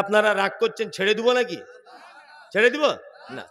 আপনারা রাগ করছেন, ছেড়ে দিব নাকি? ছেড়ে দিব না।